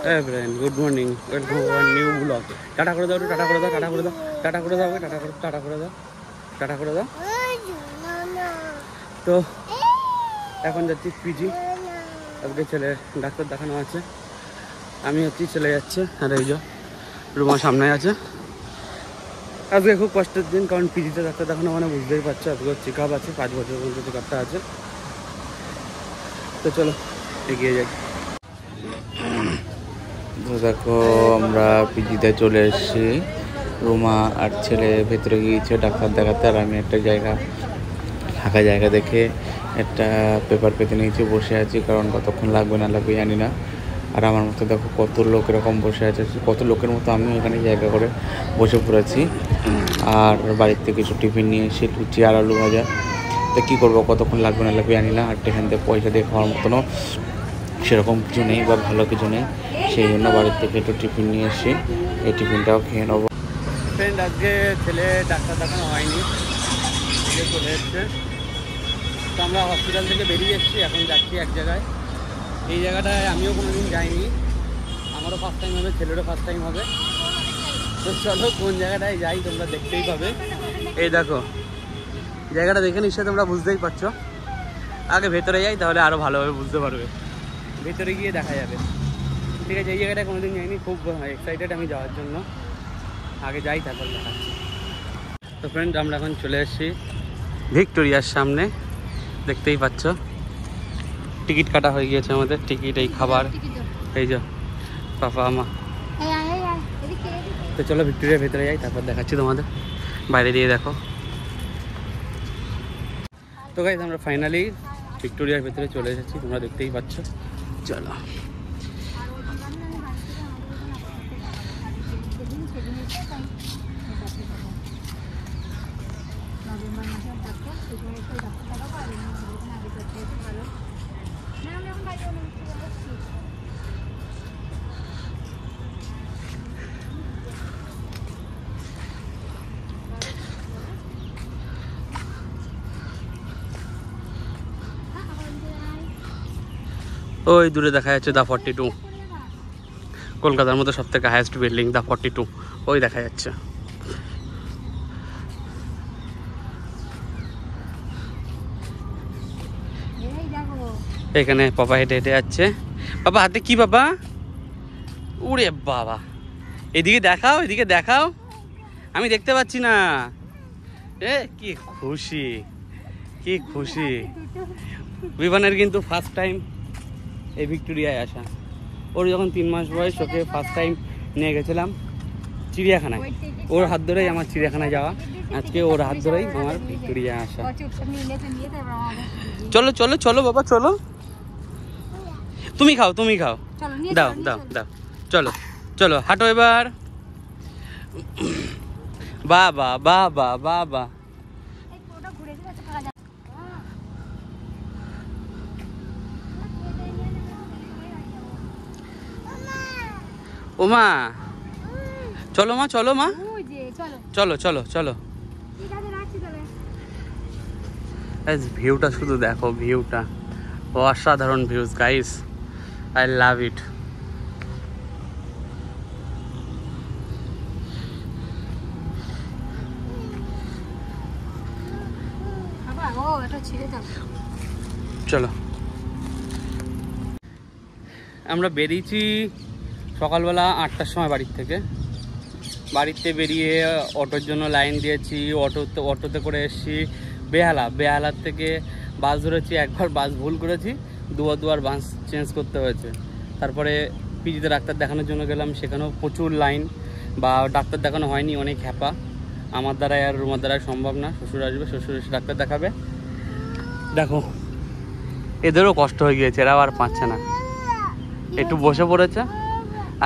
Friend good morning welcome to our new blog. টাটা করে দাও, টাটা করে দাও, টাটা করে দাও, টাটা করে দাও, টাটা করে টাটা করে দাও, টাটা করে দাও। তো এখন যাচ্ছি পিজি, আজকে ছেলে ডাক্তার দেখানো আছে, আমি হচ্ছি চলে যাচ্ছে। আর এই যে রুমা সামনে আছে। আজকে খুব কষ্টের দিন, কারণ পিজিতে ডাক্তার দেখানো মানে বুঝতেই পারছো, আজকে চেক আপ আছে, 5 বছর পর্যন্ত চেক আপটা আছে। তো চলো এগিয়ে যাই। তো দেখো আমরা পিজিতে চলে এসেছি, রুমা আর ছেলে ভেতরে গিয়েছে ডাক্তার দেখাতে, আর আমি একটা ফাঁকা জায়গা দেখে একটা পেপার পেতে নিয়েছি, বসে আছি, কারণ কতক্ষণ লাগবে না লাগবে জানি না। আর আমার মতো দেখো কত লোক এরকম বসে আছে, কত লোকের মতো আমিও এখানে জায়গা করে বসে পড়েছি। আর বাড়ির থেকে কিছু টিফিন নিয়ে এসে লুচি আর আলু ভাজা। তো কী করবো, কতক্ষণ লাগবে না লাগবে জানি না। আর এখান থেকে পয়সা দিয়ে খাওয়ার মতনও সেরকম কিছু নেই বা ভালো কিছু নেই, সেই জন্য বাড়ির থেকে একটু টিফিন নিয়ে এসেছি, এই টিফিনটাও খেয়ে নেবো। ফ্রেন্ড আজকে ছেলে ডাক্তার দেখানো হয়নি, চলে এসছে। তো আমরা হসপিটাল থেকে বেরিয়ে এসেছি, এখন যাচ্ছি এক জায়গায়। এই জায়গাটায় আমিও কোনোদিন যাইনি, আমারও ফার্স্ট টাইম হবে, ছেলেরও ফার্স্ট টাইম হবে। তো চলো কোন জায়গাটায় যাই তোমরা দেখতেই পাবে। এই দেখো জায়গাটা দেখে নিশ্চয়ই তোমরা বুঝতেই পারছো। আগে ভেতরে যাই, তাহলে আরও ভালোভাবে বুঝতে পারবে, ভেতরে গিয়ে দেখা যাবে। ঠিক আছে, এই জায়গাটায় কোনোদিন যাইনি, খুব এক্সাইটেড আমি যাওয়ার জন্য। আগে যাই, তারপর দেখাচ্ছি। তো ফ্রেন্ড আমরা এখন চলে এসেছি ভিক্টোরিয়ার সামনে, দেখতেই পাচ্ছ। টিকিট কাটা হয়ে গিয়েছে আমাদের, টিকিট, এই খাবার, এই যে পাপা মা। তো চলো ভিক্টোরিয়ার ভেতরে যাই, তারপর দেখাচ্ছি তোমাদের। বাইরে দিয়ে দেখো। তো গাইস আমরা ফাইনালি ভিক্টোরিয়ার ভেতরে চলে এসেছি, তোমরা দেখতেই পাচ্ছ। চলো ওই দূরে দেখা যাচ্ছে দা 42, কলকাতার মধ্যে সব থেকে হাইয়েস্ট বিল্ডিং দা 42, ওই দেখা যাচ্ছে। এখানে পাপা হেঁটে হেঁটে যাচ্ছে। বাবা হাতে কি বাবা? উড়ে বাবা, এদিকে দেখাও, এদিকে দেখাও, আমি দেখতে পাচ্ছি না। এ কি খুশি, কি খুশি। বিমানের কিন্তু ফার্স্ট টাইম এই ভিক্টোরিয়ায় আসা। ওর যখন 3 মাস বয়স, ওকে ফার্স্ট টাইম নিয়ে গেছিলাম চিড়িয়াখানায়। ওর হাত ধরেই আমার চিড়িয়াখানায় যাওয়া, আজকে ওর হাত ধরেই আমার ভিক্টোরিয়া আসা। চলো চলো চলো বাবা চলো, তুমি খাও, তুমি খাও, দাও দাও দাও, চলো চলো হাঁটো এবার। বাবা বাবা বাবা, ওমা চলো মা, চলো মা, চলো চলো চলো। ভিউটা শুধু দেখো, ভিউটা অসাধারণ ভিউজ গাইস, আই লাভ ইট। চলো আমরা বেরিয়েছি সকালবেলা 8টার সময় বাড়িতে বেরিয়ে অটোর জন্য লাইন দিয়েছি। অটোতে করে এসেছি বেহালার থেকে বাস ধরেছি। একবার বাস ভুল করেছি, দুবার বাস চেঞ্জ করতে হয়েছে। তারপরে পিজিতে ডাক্তার দেখানোর জন্য গেলাম, সেখানেও প্রচুর লাইন, বা ডাক্তার দেখানো হয়নি, অনেক হ্যাপা। আমার দ্বারাই আর রুমার দ্বারাই সম্ভব না। শ্বশুর আসবে, শ্বশুর এসে ডাক্তার দেখাবে। দেখো এদেরও কষ্ট হয়ে গিয়েছে, এরা আর পাচ্ছে না, একটু বসে পড়েছে।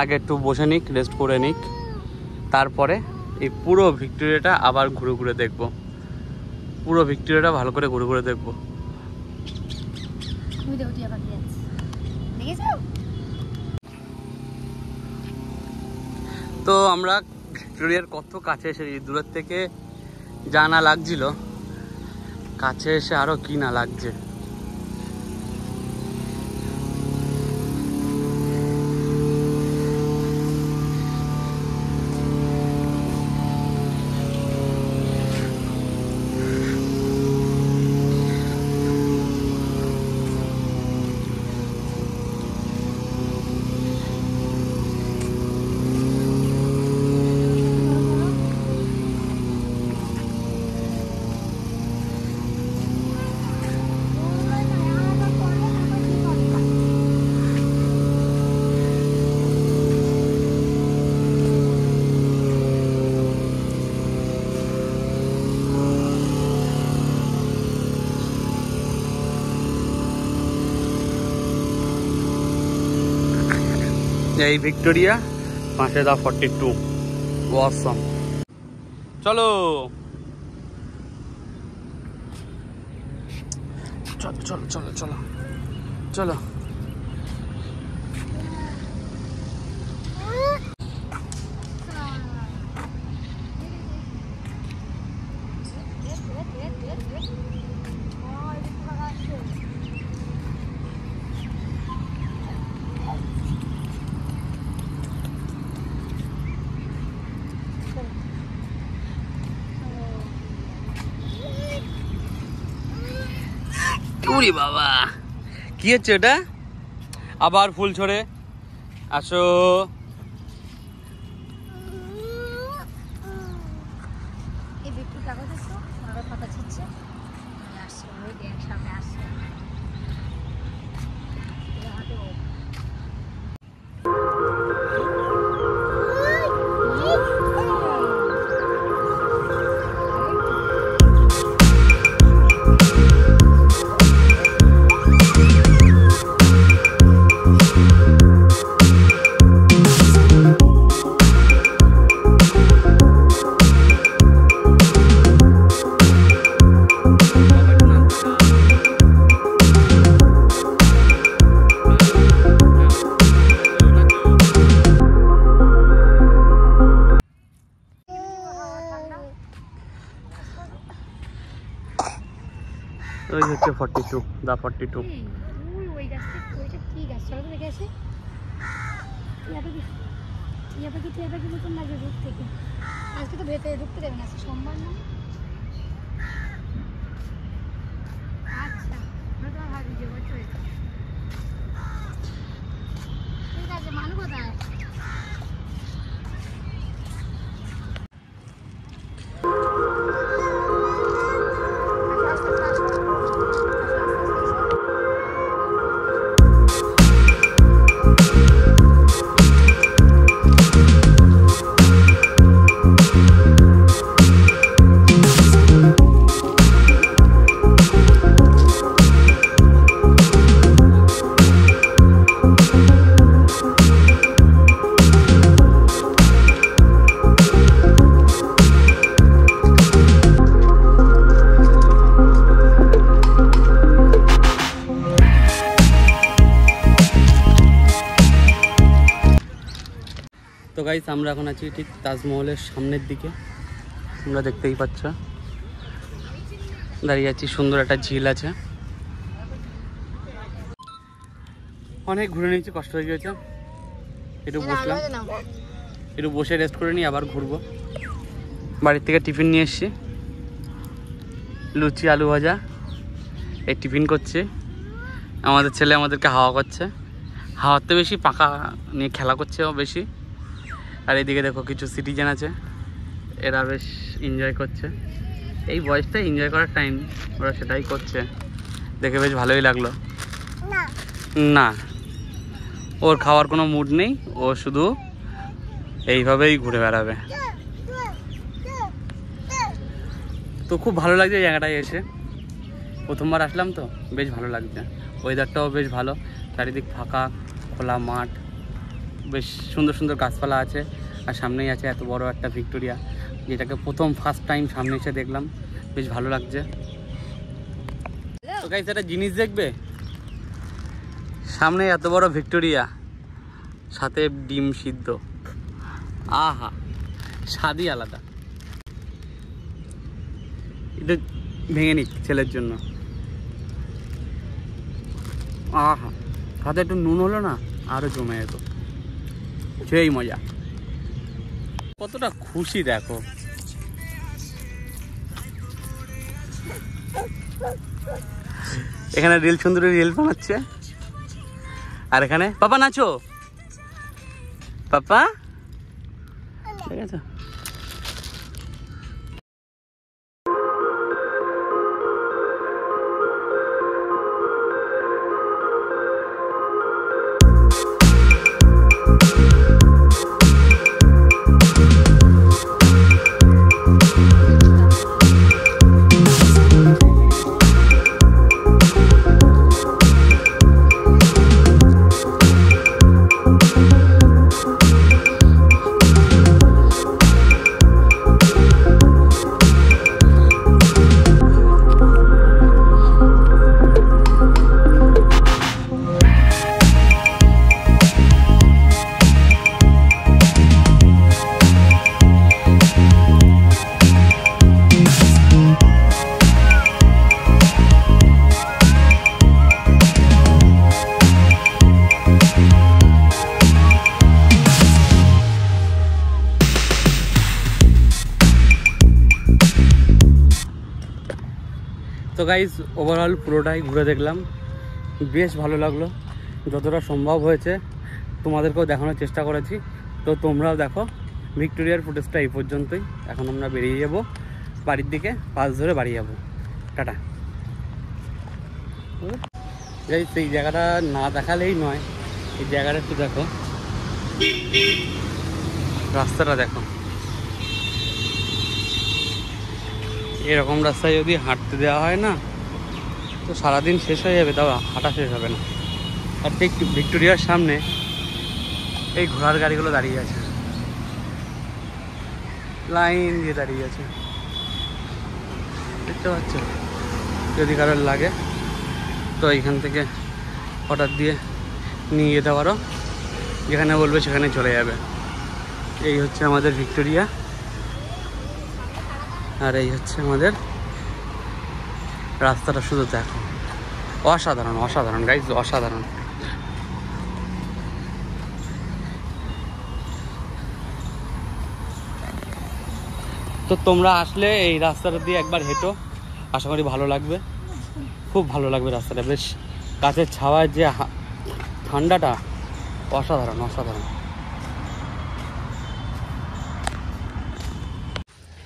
আগে একটু বসে নিক, রেস্ট করে নিক, তারপরে এই পুরো ভিক্টোরিয়াটা আবার ঘুরে ঘুরে দেখবো। পুরো ভিক্টোরিয়াটা ভালো করে ঘুরে ঘুরে দেখবো। তো আমরা ভিক্টোরিয়ার কত কাছে এসেছি, দূরের থেকে যা না লাগছিল, কাছে এসে আরো কি না লাগছে। এই ভিক্টোরিয়া, পাশে দা 42 ওয়াসম। চলো চলো চলো চলো চলো চলো। উরি বাবা, কি হচ্ছে ওটা? আবার ফুল ছড়ে। আসো ওই হচ্ছে 42, দা 42। ওই গাছটা, ওইটা কি গাছ? চলো তো দেখে আসি। টিয়া পাখি মতন লাগবে দূর থেকে। আজকে তো ভেতরে ঢুকতে দেবে না, আজকে সোমবার না। আচ্ছা, আমরা তোমার ভাবি যে বলছো ঠিক আছে। মানু কোথায়? তো গাইস, আমরা এখন আছি ঠিক তাজমহলের সামনের দিকে। তোমরা দেখতেই পাচ্ছ, দাঁড়িয়ে আছি। সুন্দর একটা ঝিল আছে। অনেক ঘুরে নিয়েছি, কষ্ট হয়ে গেছে। একটু বসলাম, একটু বসে রেস্ট করে নিই, আবার ঘুরবো। বাড়ির থেকে টিফিন নিয়ে এসছি, লুচি আলু ভাজা। এই টিফিন করছি। আমাদের ছেলে আমাদেরকে হাওয়া করছে। হাওয়াতে বেশি পাকা নিয়ে খেলা করছে ও বেশি। আর এদিকে দেখো কিছু সিটিজেন আছে, এরা বেশ এনজয় করছে। এই বয়সটা এনজয় করার টাইম, ওরা সেটাই করছে। দেখে বেশ ভালোই লাগলো। না, ওর খাওয়ার কোনো মুড নেই, ও শুধু এইভাবেই ঘুরে বেড়াবে। তো খুব ভালো লাগছে এই জায়গাটায় এসে। প্রথমবার আসলাম তো, বেশ ভালো লাগছে। ওয়েদারটাও বেশ ভালো, চারিদিক ফাঁকা খোলা মাঠ, বেশ সুন্দর সুন্দর গাছপালা আছে। আর সামনেই আছে এত বড় একটা ভিক্টোরিয়া, যেটাকে ফার্স্ট টাইম সামনে এসে দেখলাম। বেশ ভালো লাগছে। তো গাইস, একটা জিনিস দেখবে, সামনে এত বড় ভিক্টোরিয়া, সাথে ডিম সিদ্ধ। আহা, স্বাদই আলাদা। এটা ভেঙে নিক ছেলের জন্য। আহা, সাথে একটু নুন হলো না, আরো জমে যেত। সেই মজা। কতটা খুশি দেখো। এখানে রিল সুন্দরী রিল বানাচ্ছে। আর এখানে পাপা নাচো, পাপা। ঠিক আছে। তো গাইজ ওভারঅল পুরোটাই ঘুরে দেখলাম, বেশ ভালো লাগলো, যতটা সম্ভব হয়েছে তোমাদেরকেও দেখানোর চেষ্টা করেছি। তো তোমরাও দেখো। ভিক্টোরিয়ার ফুটেজটা এই পর্যন্তই। এখন আমরা বেরিয়ে যাব বাড়ির দিকে, বাস ধরে বাড়ি যাব। টাটা। গাইজ এই জায়গাটা না দেখালেই নয়, এই জায়গাটা একটু দেখো, রাস্তাটা দেখো। এরকম রাস্তায় যদি হাঁটতে দেওয়া হয় না তো সারাদিন শেষ হয়ে যাবে, তাও হাঁটা শেষ হবে না। আর ঠিক ভিক্টোরিয়ার সামনে এই ঘোড়ার গাড়িগুলো দাঁড়িয়ে আছে, লাইন দিয়ে দাঁড়িয়ে আছে, দেখতে পাচ্ছ? যদি কারোর লাগে তো এইখান থেকে অর্ডার দিয়ে নিয়ে যেতে পারো, যেখানে বলবে সেখানে চলে যাবে। এই হচ্ছে আমাদের ভিক্টোরিয়া, আর এই হচ্ছে আমাদের রাস্তাটা। শুধু দেখো, অসাধারণ অসাধারণ গাইজ, অসাধারণ। তো তোমরা আসলে এই রাস্তাটা দিয়ে একবার হেঁটো, আশা করি ভালো লাগবে, খুব ভালো লাগবে রাস্তাটা। বেশ গাছের ছাওয়ায় যে ঠান্ডাটা, অসাধারণ অসাধারণ।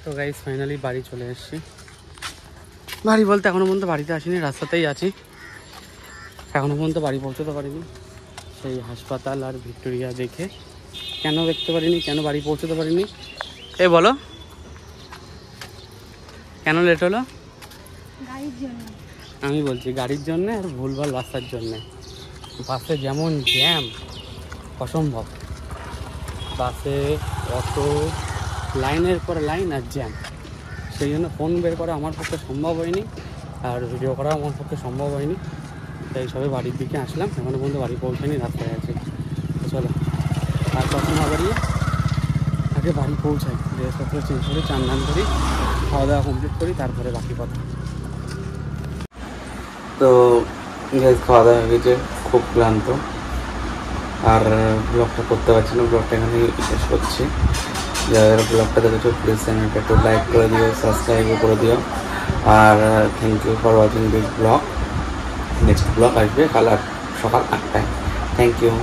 তো গাইজ ফাইনালি বাড়ি চলে এসেছি। বাড়ি বলতে এখনও পর্যন্ত বাড়িতে আসিনি, রাস্তাতেই আছি। এখনও পর্যন্ত বাড়ি পৌঁছতে পারিনি। সেই হাসপাতাল আর ভিক্টোরিয়া দেখে কেন দেখতে পারিনি, কেন বাড়ি পৌঁছতে পারিনি, এই বলো কেন লেট হলো? গাড়ির জন্য। আমি বলছি গাড়ির জন্য আর ভুলভাল রাস্তার জন্যে। বাসে যেমন জ্যাম অসম্ভব, বাসে অটো লাইনের পর লাইন আর জ্যাম, সেই জন্য ফোন বের করা আমার পক্ষে সম্ভব হয়নি, আর ভিডিও করা আমার পক্ষে সম্ভব হয়নি। তাই সবে বাড়ির দিকে আসলাম, এখনও পর্যন্ত বাড়ি পৌঁছায়নি, রাস্তায় আছে। চলো আর কখন বাড়িয়ে আগে বাড়ি পৌঁছাই, ড্রেসপত্র চেঞ্জ করি, চান টান করি, খাওয়া দাওয়া কমপ্লিট করি, তারপরে বাকি কথা। তো খাওয়া দাওয়া হয়ে গেছে, খুব ক্লান্ত, আর ব্লগটা করতে পারছি না, ব্লগটা এখানে শেষ করছি। যারা ব্লগটা দেখেছো প্লিজ চ্যানেলটা একটু লাইক করে দিও, সাবস্ক্রাইবও করে দিও, আর thank you for watching this blog. Next blog আসবে কাল সকাল 8টায়। Thank you.